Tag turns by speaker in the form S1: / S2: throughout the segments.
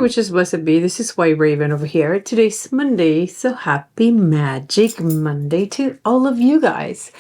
S1: witches, blessed be. This is WhiteRaven over here. Today's Monday, so happy Magic Monday to all of you guys.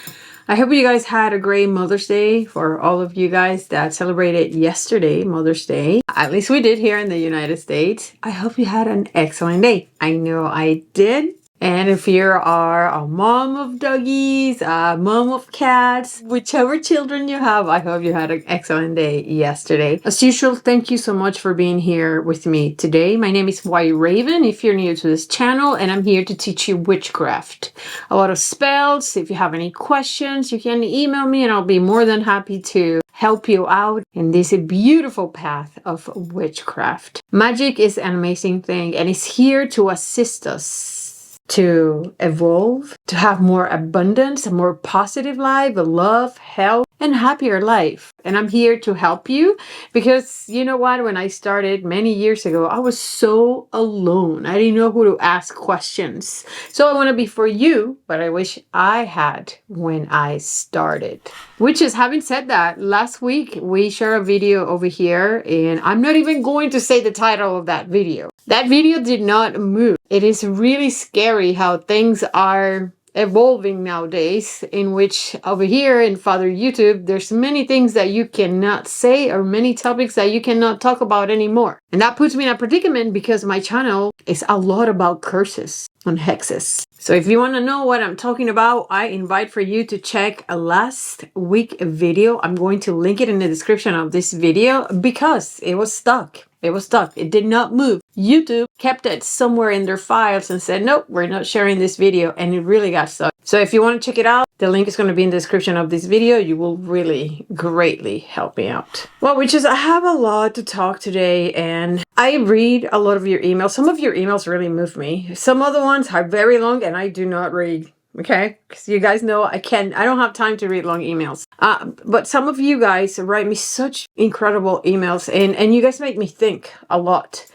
S1: I hope you guys had a great Mother's Day for all of you guys that celebrated yesterday, Mother's Day. At least we did here in the United States. I hope you had an excellent day. I know I did. And if you are a mom of doggies, a mom of cats, whichever children you have, I hope you had an excellent day yesterday. As usual, thank you so much for being here with me today. My name is WhiteRaven if you're new to this channel, and I'm here to teach you witchcraft. A lot of spells. If you have any questions, you can email me and I'll be more than happy to help you out in this beautiful path of witchcraft. Magic is an amazing thing and it's here to assist us to evolve, to have more abundance, a more positive life, a love, health, and happier life. And I'm here to help you because you know what? When I started many years ago, I was so alone. I didn't know who to ask questions. So I want to be for you, but I wish I had when I started. Which is, having said that, last week we shared a video over here, and I'm not even going to say the title of that video. That video did not move. It is really scary how things are evolving nowadays, in which over here in Father YouTube, there's many things that you cannot say or many topics that you cannot talk about anymore. And that puts me in a predicament because my channel is a lot about curses and hexes. So if you want to know what I'm talking about, I invite for you to check a last week video. I'm going to link it in the description of this video because it was stuck. It was stuck. It did not move. YouTube kept it somewhere in their files and said, nope, we're not sharing this video. And it really got stuck. So if you want to check it out, the link is going to be in the description of this video. You will really greatly help me out. Well, which is, I have a lot to talk today and I read a lot of your emails. Some of your emails really move me. Some other ones are very long and I do not read. Okay, because you guys know I don't have time to read long emails. But some of you guys write me such incredible emails and you guys make me think a lot.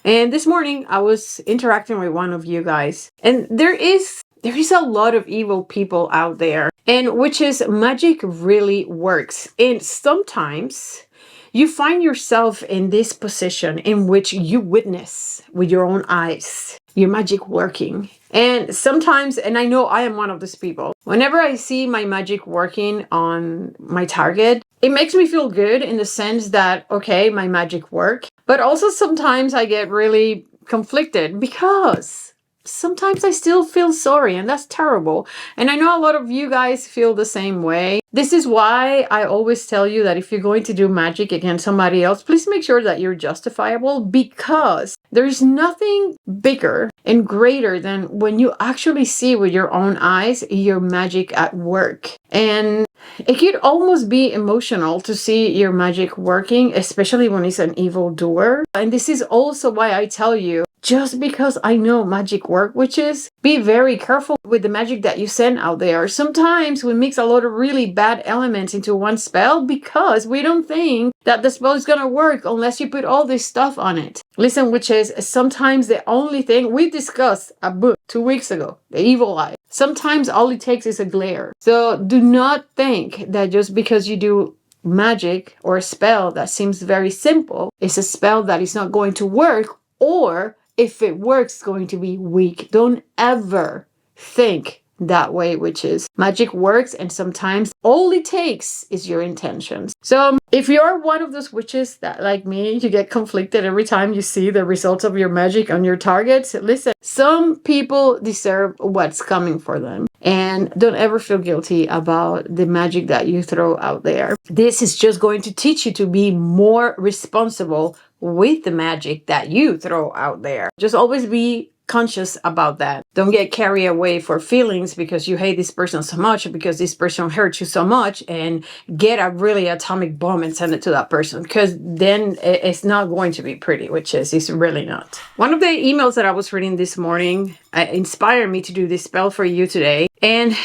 S1: And this morning I was interacting with one of you guys, and there is a lot of evil people out there, and which is magic really works. And sometimes you find yourself in this position in which you witness with your own eyes your magic working. And sometimes, and I know I am one of those people, whenever I see my magic working on my target, it makes me feel good in the sense that, okay, my magic worked. But also sometimes I get really conflicted because sometimes I still feel sorry, and that's terrible. And I know a lot of you guys feel the same way. This is why I always tell you that if you're going to do magic against somebody else, please make sure that you're justifiable, because there is nothing bigger and greater than when you actually see with your own eyes your magic at work. And it could almost be emotional to see your magic working, especially when it's an evil doer. And this is also why I tell you, just because I know magic work, which is be very careful with the magic that you send out there. Sometimes we mix a lot of really bad elements into one spell because we don't think that the spell is going to work unless you put all this stuff on it. Listen, which is sometimes the only thing we discussed a book 2 weeks ago, the evil eye. Sometimes all it takes is a glare. So do not think that just because you do magic or a spell that seems very simple is a spell that is not going to work, or if it works, it's going to be weak. Don't ever think that way, which is magic works, and sometimes all it takes is your intentions. So if you're one of those witches that, like me, you get conflicted every time you see the results of your magic on your targets, listen, some people deserve what's coming for them. And don't ever feel guilty about the magic that you throw out there. This is just going to teach you to be more responsible with the magic that you throw out there. Just always be conscious about that. Don't get carried away for feelings because you hate this person so much, because this person hurt you so much, and get a really atomic bomb and send it to that person, because then it's not going to be pretty, which is it's really not. One of the emails that I was reading this morning inspired me to do this spell for you today, and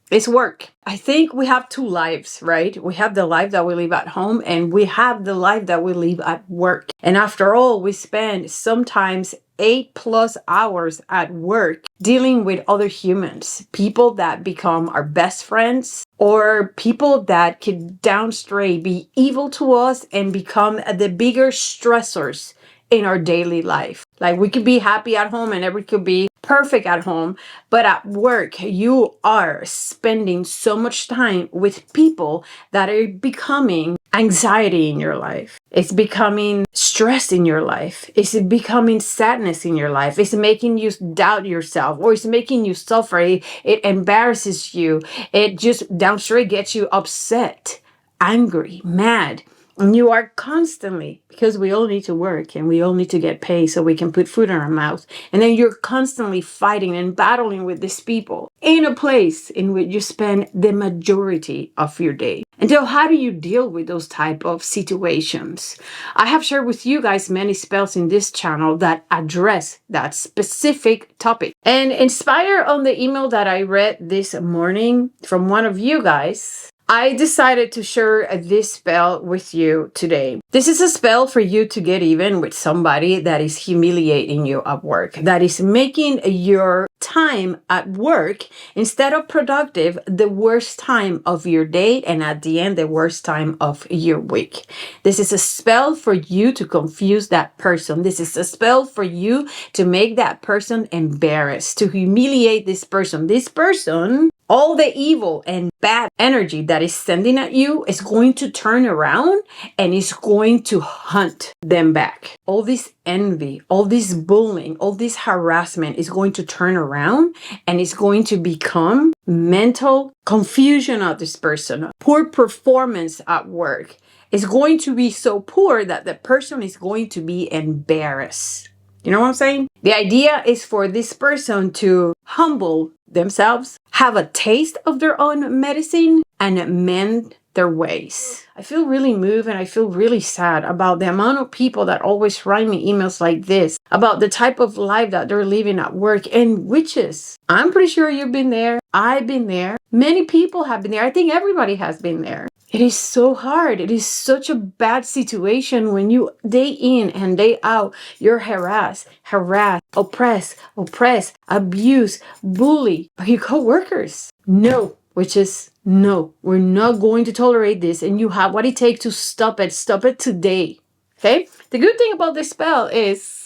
S1: it's work. I think we have two lives, right? We have the life that we live at home, and we have the life that we live at work. And after all, we spend sometimes 8+ hours at work dealing with other humans, people that become our best friends, or people that could downstream be evil to us and become the bigger stressors in our daily life. Like we could be happy at home and everything could be perfect at home, but at work you are spending so much time with people that are becoming anxiety in your life. It's becoming stress in your life. It's becoming sadness in your life. It's making you doubt yourself, or it's making you suffer. It embarrasses you. It just downstraight gets you upset, angry, mad. And you are constantly, because we all need to work and we all need to get paid so we can put food in our mouth. And then you're constantly fighting and battling with these people in a place in which you spend the majority of your day. And so how do you deal with those type of situations? I have shared with you guys many spells in this channel that address that specific topic. And inspired on the email that I read this morning from one of you guys, I decided to share this spell with you today. This is a spell for you to get even with somebody that is humiliating you at work, that is making your time at work, instead of productive, the worst time of your day, and at the end, the worst time of your week. This is a spell for you to confuse that person. This is a spell for you to make that person embarrassed, to humiliate this person. This person, all the evil and bad energy that is sending at you is going to turn around and is going to hunt them back. All this envy, all this bullying, all this harassment is going to turn around and it's going to become mental confusion of this person. Poor performance at work is going to be so poor that the person is going to be embarrassed. You know what I'm saying? The idea is for this person to humble themselves, have a taste of their own medicine, and mend their ways. I feel really moved and I feel really sad about the amount of people that always write me emails like this about the type of life that they're living at work, and witches. I'm pretty sure you've been there. I've been there. Many people have been there. I think everybody has been there. It is so hard. It is such a bad situation when you day in and day out, you're harassed, oppress, abuse, bully by your co-workers. No, which is no, we're not going to tolerate this, and you have what it takes to stop it. Stop it today. Okay? The good thing about this spell is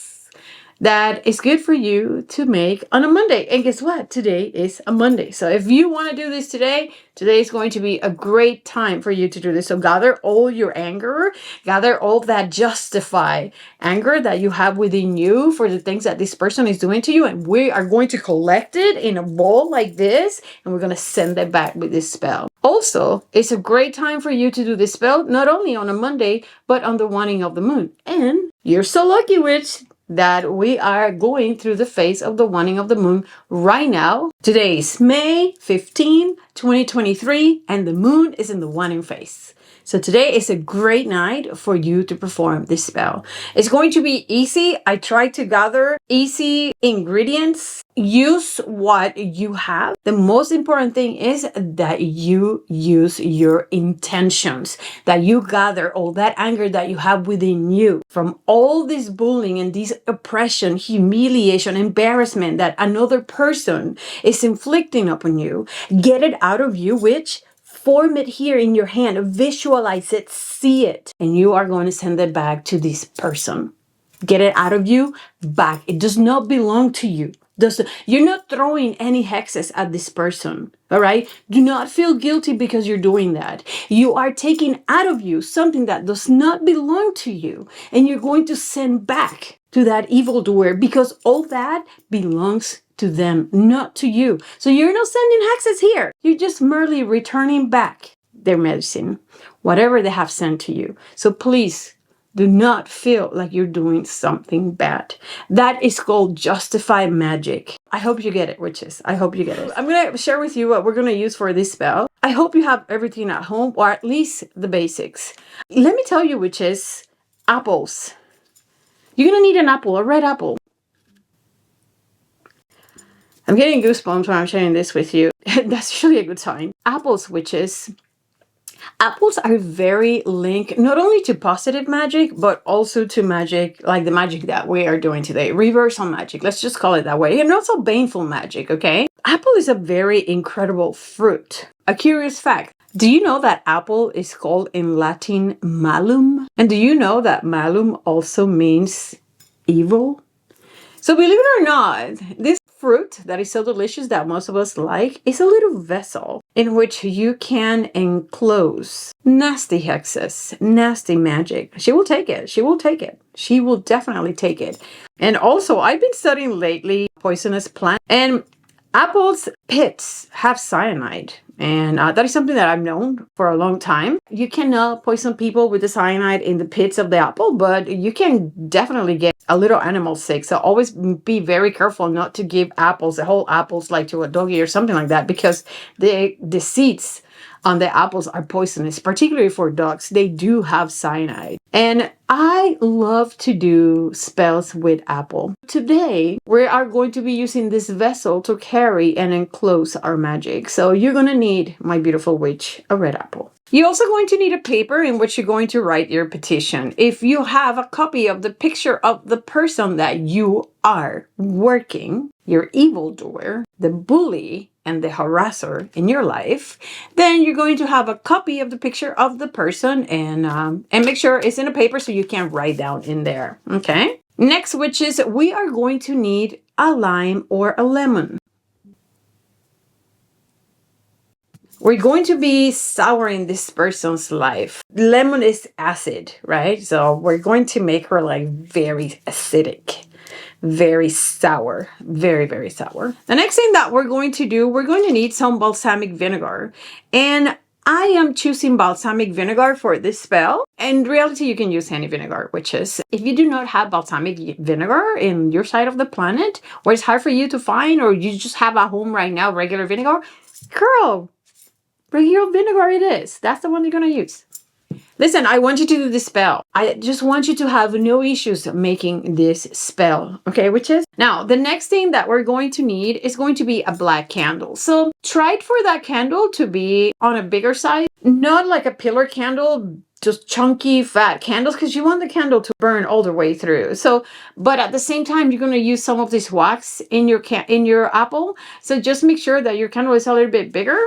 S1: that it's good for you to make on a Monday. And guess what? Today is a Monday. So if you want to do this today, today is going to be a great time for you to do this. So gather all your anger, gather all that justified anger that you have within you for the things that this person is doing to you. And we are going to collect it in a bowl like this, and we're going to send it back with this spell. Also, it's a great time for you to do this spell, not only on a Monday, but on the waning of the moon. And you're so lucky, witch, that we are going through the phase of the waning of the moon right now. Today is May 15, 2023, and the moon is in the waning phase. So today is a great night for you to perform this spell. It's going to be easy. I tried to gather easy ingredients. Use what you have. The most important thing is that you use your intentions, that you gather all that anger that you have within you from all this bullying and this oppression, humiliation, embarrassment that another person is inflicting upon you. Get it out of you, which form it here in your hand, visualize it, see it, and you are going to send it back to this person. Get it out of you, back. It does not belong to you. You're not throwing any hexes at this person, all right? Do not feel guilty because you're doing that. You are taking out of you something that does not belong to you, and you're going to send back to that evildoer because all that belongs to them, not to you. So you're not sending hexes here. You're just merely returning back their medicine, whatever they have sent to you. So please, do not feel like you're doing something bad. That is called justified magic. I hope you get it, witches. I hope you get it. I'm going to share with you what we're going to use for this spell. I hope you have everything at home, or at least the basics. Let me tell you, witches, apples. You're going to need an apple, a red apple. I'm getting goosebumps when I'm sharing this with you. That's usually a good sign. Apples, witches. Apples are very linked not only to positive magic, but also to magic, like the magic that we are doing today. Reversal magic, let's just call it that way. And also baneful magic, okay? Apple is a very incredible fruit. A curious fact. Do you know that apple is called in Latin malum? And do you know that malum also means evil. So believe it or not, this fruit that is so delicious that most of us like is a little vessel in which you can enclose nasty hexes, nasty magic. She will take it. She will take it. She will definitely take it. And also, I've been studying lately poisonous plants, and apples pits have cyanide. And that is something that I've known for a long time. You cannot poison people with the cyanide in the pits of the apple, but you can definitely get a little animal sick. So always be very careful not to give apples, the whole apples, like to a doggy or something like that, because the seeds on the apples are poisonous, particularly for dogs. They do have cyanide. And I love to do spells with apple. Today, we are going to be using this vessel to carry and enclose our magic. So you're going to need, my beautiful witch, a red apple. You're also going to need a paper in which you're going to write your petition. If you have a copy of the picture of the person that you are working, your evildoer, the bully, and the harasser in your life, then you're going to have a copy of the picture of the person and make sure it's in a paper so you can write down in there. Okay? Next, witches, we are going to need a lime or a lemon. We're going to be souring this person's life. Lemon is acid, right? So we're going to make her like very acidic, very sour, very, very sour. The next thing that we're going to do, we're going to need some balsamic vinegar. And I am choosing balsamic vinegar for this spell. In reality, you can use any vinegar, which is, if you do not have balsamic vinegar in your side of the planet, or it's hard for you to find, or you just have at home right now regular vinegar, girl, regular vinegar it is. That's the one you're going to use. Listen, I want you to do this spell. I just want you to have no issues making this spell, okay, witches? Now, the next thing that we're going to need is going to be a black candle. So try for that candle to be on a bigger size, not like a pillar candle, just chunky, fat candles, because you want the candle to burn all the way through. So, but at the same time, you're going to use some of this wax in your apple. So just make sure that your candle is a little bit bigger.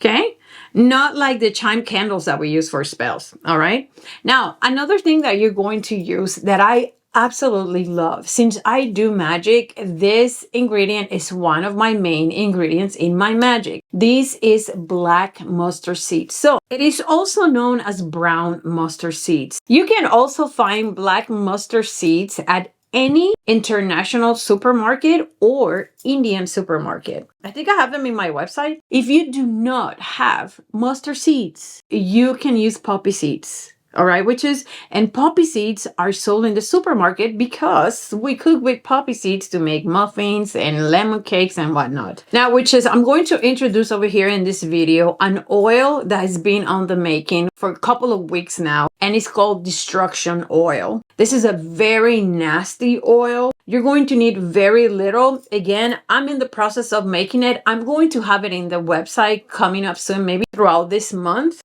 S1: Okay? Not like the chime candles that we use for spells. All right? Now, another thing that you're going to use that I absolutely love. Since I do magic, this ingredient is one of my main ingredients in my magic. This is black mustard seeds. So it is also known as brown mustard seeds. You can also find black mustard seeds at any international supermarket or Indian supermarket. I think I have them in my website. If you do not have mustard seeds, you can use poppy seeds. All right, witches? And poppy seeds are sold in the supermarket because we cook with poppy seeds to make muffins and lemon cakes and whatnot. Now, witches, I'm going to introduce over here in this video an oil that has been on the making for a couple of weeks now, and it's called Destruction Oil. This is a very nasty oil. You're going to need very little. Again, I'm in the process of making it. I'm going to have it in the website coming up soon, maybe throughout this month.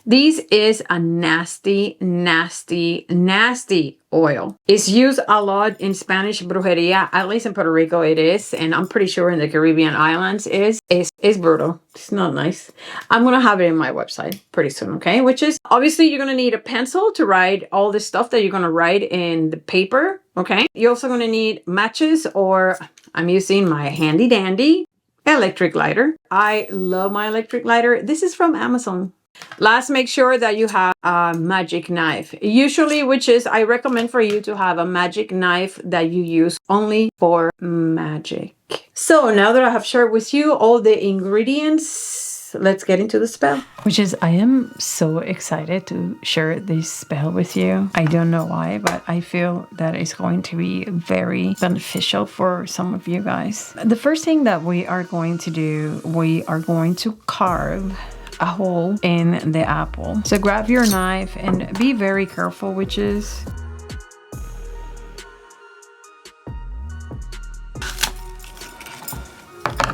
S1: This is a nasty, nasty, nasty oil. It's used a lot in Spanish brujeria, at least in Puerto Rico it is, and I'm pretty sure in the Caribbean islands it's brutal. It's not nice. I'm going to have it in my website pretty soon, okay? Which is, obviously, you're going to need a pencil to write all the stuff that you're going to write in the paper, okay? You're also going to need matches, or I'm using my handy dandy electric lighter. I love my electric lighter. This is from Amazon. Last, make sure that you have a magic knife. Usually, witches, I recommend for you to have a magic knife that you use only for magic. So now that I have shared with you all the ingredients, let's get into the spell. Witches, I am so excited to share this spell with you. I don't know why, but I feel that it's going to be very beneficial for some of you guys. The first thing that we are going to do, we are going to carve a hole in the apple. So grab your knife and be very careful, witches.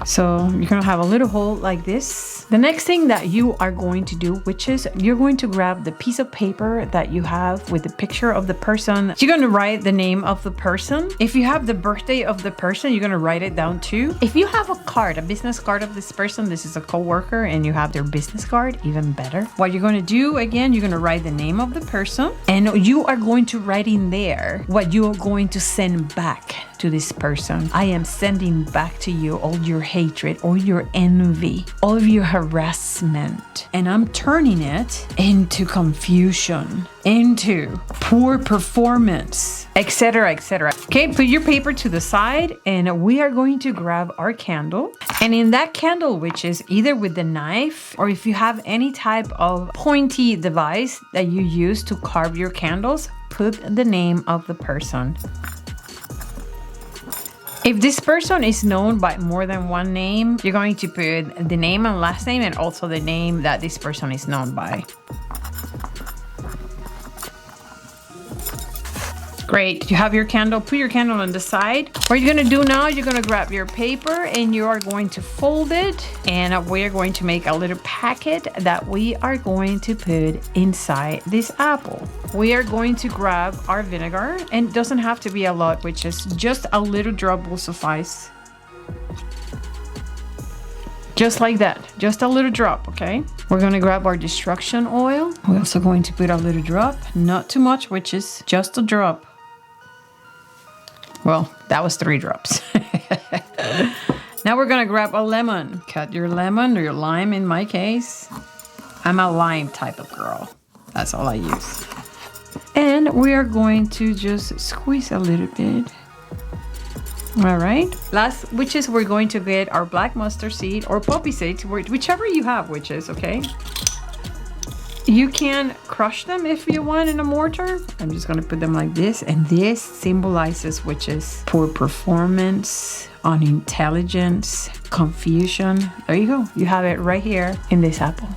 S1: So you're gonna have a little hole like this. witches. The next thing that you are going to do, witches, you're going to grab the piece of paper that you have with the picture of the person. You're going to write the name of the person. If you have the birthday of the person, you're going to write it down too. If you have a card, a business card of this person, this is a coworker, and you have their business card, even better. What you're going to do, again, you're going to write the name of the person, and you are going to write in there what you are going to send back to this person. I am sending back to you all your hatred, all your envy, all of your harassment, and I'm turning it into confusion, into poor performance, etc., etc. Okay, put your paper to the side, and we are going to grab our candle. And in that candle, which is either with the knife, or if you have any type of pointy device that you use to carve your candles, put the name of the person. If this person is known by more than one name, you're going to put the name and last name, and also the name that this person is known by. Great, you have your candle, put your candle on the side. What you're gonna do now, you're gonna grab your paper and you are going to fold it, and we're going to make a little packet that we are going to put inside this apple. We are going to grab our vinegar, and it doesn't have to be a lot, which is just a little drop will suffice. Just like that, just a little drop, okay? We're gonna grab our destruction oil. We're also going to put a little drop, not too much, which is just a drop. Well, that was 3 drops. Now we're gonna grab a lemon. Cut your lemon, or your lime in my case. I'm a lime type of girl. That's all I use. And we are going to just squeeze a little bit. All right. Last, witches, we're going to get our black mustard seed or poppy seeds, whichever you have, witches, okay? You can crush them if you want in a mortar. I'm just gonna put them like this, and this symbolizes, witches, poor performance, unintelligence, confusion. There you go. You have it right here in this apple.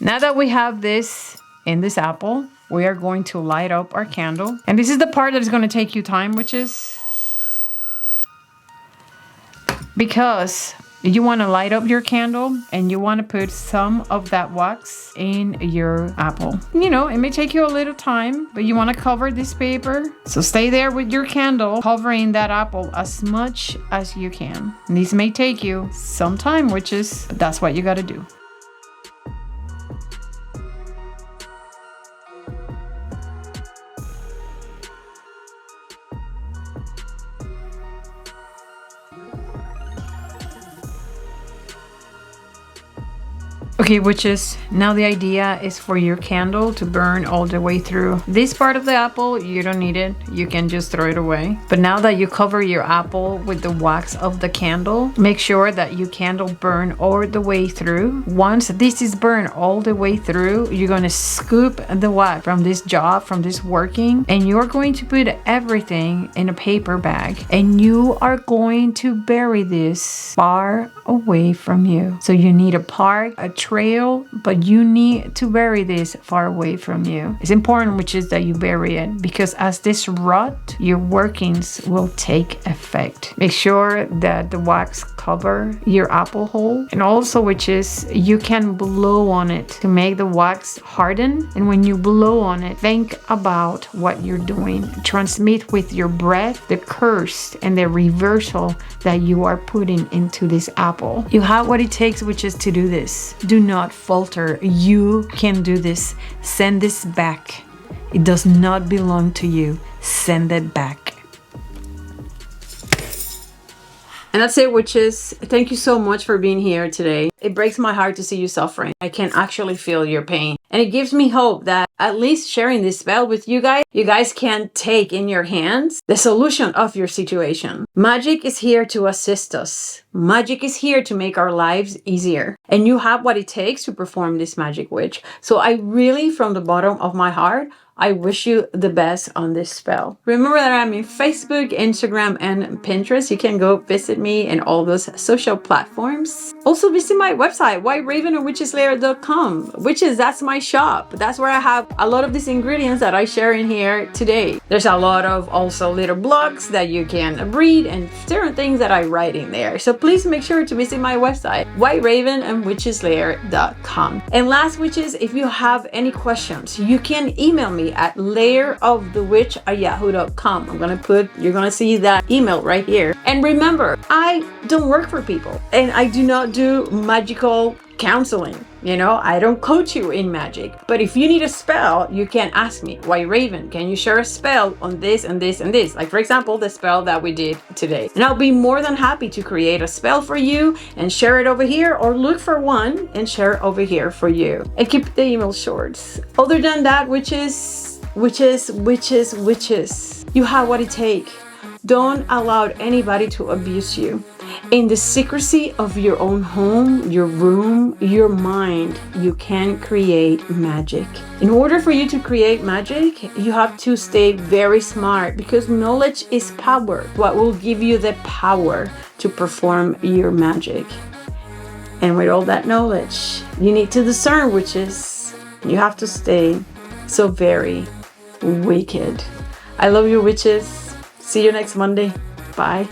S1: Now that we have this in this apple, we are going to light up our candle. And this is the part that is going to take you time, witches, because you want to light up your candle and you want to put some of that wax in your apple. You know, it may take you a little time, but you want to cover this paper. So stay there with your candle, covering that apple as much as you can. And this may take you some time, witches, but that's what you got to do. Okay, witches, now the idea is for your candle to burn all the way through. This part of the apple, you don't need it. You can just throw it away. But now that you cover your apple with the wax of the candle, make sure that your candle burn all the way through. Once this is burned all the way through, you're going to scoop the wax from this job, from this working, and you're going to put everything in a paper bag, and you are going to bury this far away from you. So you need a park, a trail, but you need to bury this far away from you. It's important, which is that you bury it, because as this rot, your workings will take effect. Make sure that the wax cover your apple hole, and also, which is, you can blow on it to make the wax harden. And when you blow on it, think about what you're doing. Transmit with your breath the curse and the reversal that you are putting into this apple. You have what it takes, which is to do this. Do not falter. You can do this. Send this back. It does not belong to you. Send it back. And that's it, witches. Thank you so much for being here today. It breaks my heart to see you suffering. I can actually feel your pain. And it gives me hope that at least sharing this spell with you guys can take in your hands the solution of your situation. Magic is here to assist us. Magic is here to make our lives easier. And you have what it takes to perform this magic, witch. So I really, from the bottom of my heart, I wish you the best on this spell. Remember that I'm in Facebook, Instagram, and Pinterest. You can go visit me in all those social platforms. Also visit my website, WhiteRaven Witches, that's my shop. That's where I have a lot of these ingredients that I share in here today. There's a lot of also little blogs that you can read and certain things that I write in there. So please make sure to visit my website, WhiteRaven And last, witches, if you have any questions, you can email me at layerofthewitch@yahoo.com. You're gonna see that email right here. And remember, I don't work for people and I do not do magical counseling. You know, I don't coach you in magic. But if you need a spell, you can ask me, WhiteRaven, can you share a spell on this and this and this? Like, for example, the spell that we did today. And I'll be more than happy to create a spell for you and share it over here, or look for one and share it over here for you. And keep the email short. Other than that, witches, you have what it takes. Don't allow anybody to abuse you. In the secrecy of your own home, your room, your mind, you can create magic. In order for you to create magic, you have to stay very smart, because knowledge is power. What will give you the power to perform your magic? And with all that knowledge, you need to discern, witches. You have to stay so very wicked. I love you, witches. See you next Monday. Bye.